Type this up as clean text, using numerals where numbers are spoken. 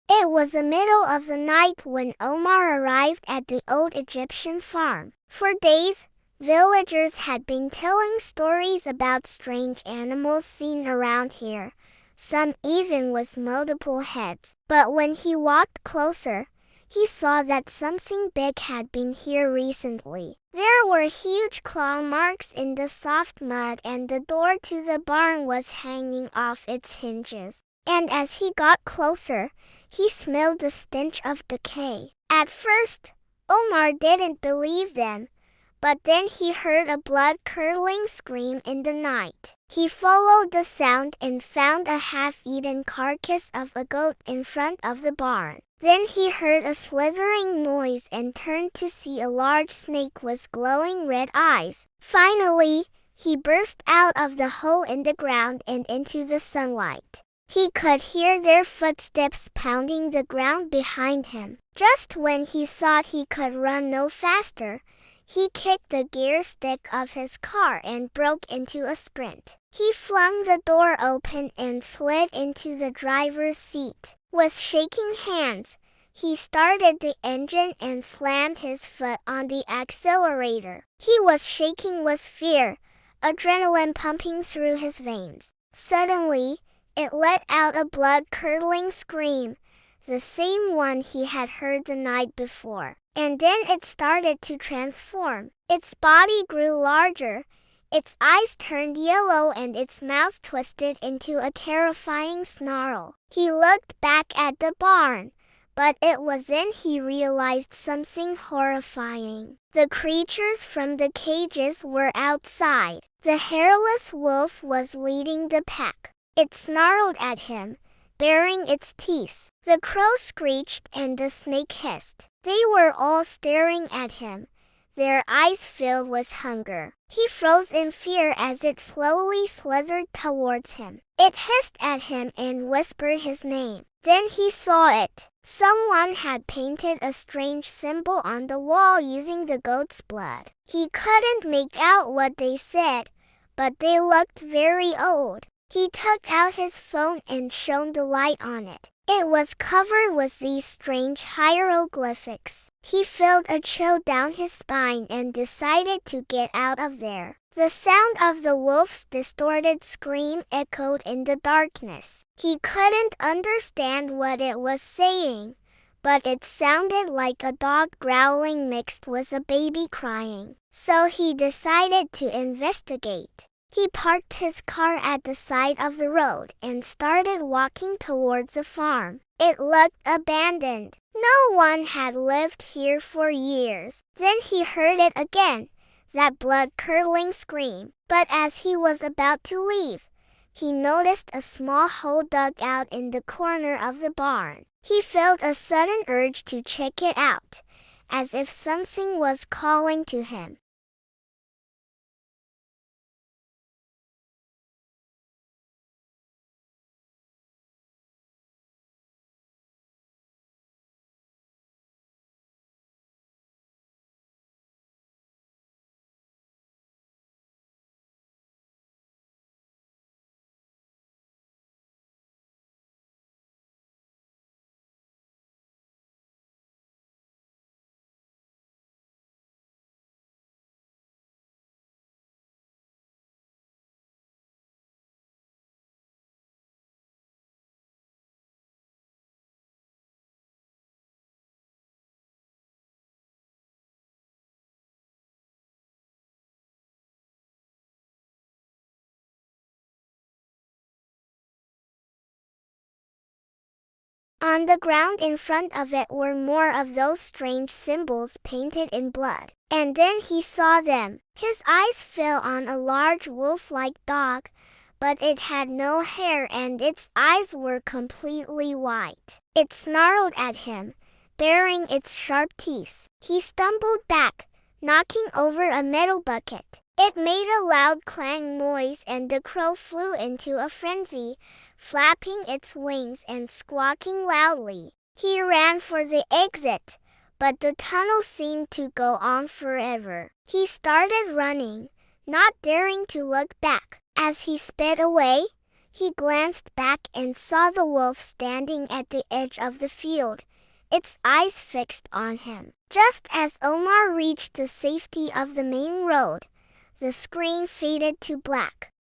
It was the middle of the night when Omar arrived at the old Egyptian farm. For days, villagers had been telling stories about strange animals seen around here, some even with multiple heads. But when he walked closer, he saw that something big had been here recently. There were huge claw marks in the soft mud, and the door to the barn was hanging off its hinges. And as he got closer, he smelled the stench of decay. At first, Omar didn't believe them, but then he heard a blood-curdling scream in the night. He followed the sound and found a half-eaten carcass of a goat in front of the barn. Then he heard a slithering noise and turned to see a large snake with glowing red eyes. Finally, he burst out of the hole in the ground and into the sunlight. He could hear their footsteps pounding the ground behind him. Just when he thought he could run no faster, he kicked the gear stick of his car and broke into a sprint. He flung the door open and slid into the driver's seat. With shaking hands, he started the engine and slammed his foot on the accelerator. He was shaking with fear, adrenaline pumping through his veins. Suddenly, it let out a blood-curdling scream, the same one he had heard the night before. And then it started to transform. Its body grew larger, its eyes turned yellow, and its mouth twisted into a terrifying snarl. He looked back at the barn, but it was then he realized something horrifying. The creatures from the cages were outside. The hairless wolf was leading the pack. It snarled at him, baring its teeth. The crow screeched and the snake hissed. They were all staring at him, their eyes filled with hunger. He froze in fear as it slowly slithered towards him. It hissed at him and whispered his name. Then he saw it. Someone had painted a strange symbol on the wall using the goat's blood. He couldn't make out what they said, but they looked very old. He took out his phone and shone the light on it. It was covered with these strange hieroglyphics. He felt a chill down his spine and decided to get out of there. The sound of the wolf's distorted scream echoed in the darkness. He couldn't understand what it was saying, but it sounded like a dog growling mixed with a baby crying. So he decided to investigate. He parked his car at the side of the road and started walking towards the farm. It looked abandoned. No one had lived here for years. Then he heard it again, that blood-curdling scream. But as he was about to leave, he noticed a small hole dug out in the corner of the barn. He felt a sudden urge to check it out, as if something was calling to him. On the ground in front of it were more of those strange symbols painted in blood. And then he saw them. His eyes fell on a large wolf-like dog, but it had no hair and its eyes were completely white. It snarled at him, baring its sharp teeth. He stumbled back, knocking over a metal bucket. It made a loud clang noise and the crow flew into a frenzy, flapping its wings and squawking loudly. He ran for the exit, but the tunnel seemed to go on forever. He started running, not daring to look back. As he sped away, He glanced back and saw the wolf standing at the edge of the field, its eyes fixed on him. Just as Omar reached the safety of the main road, the screen faded to black.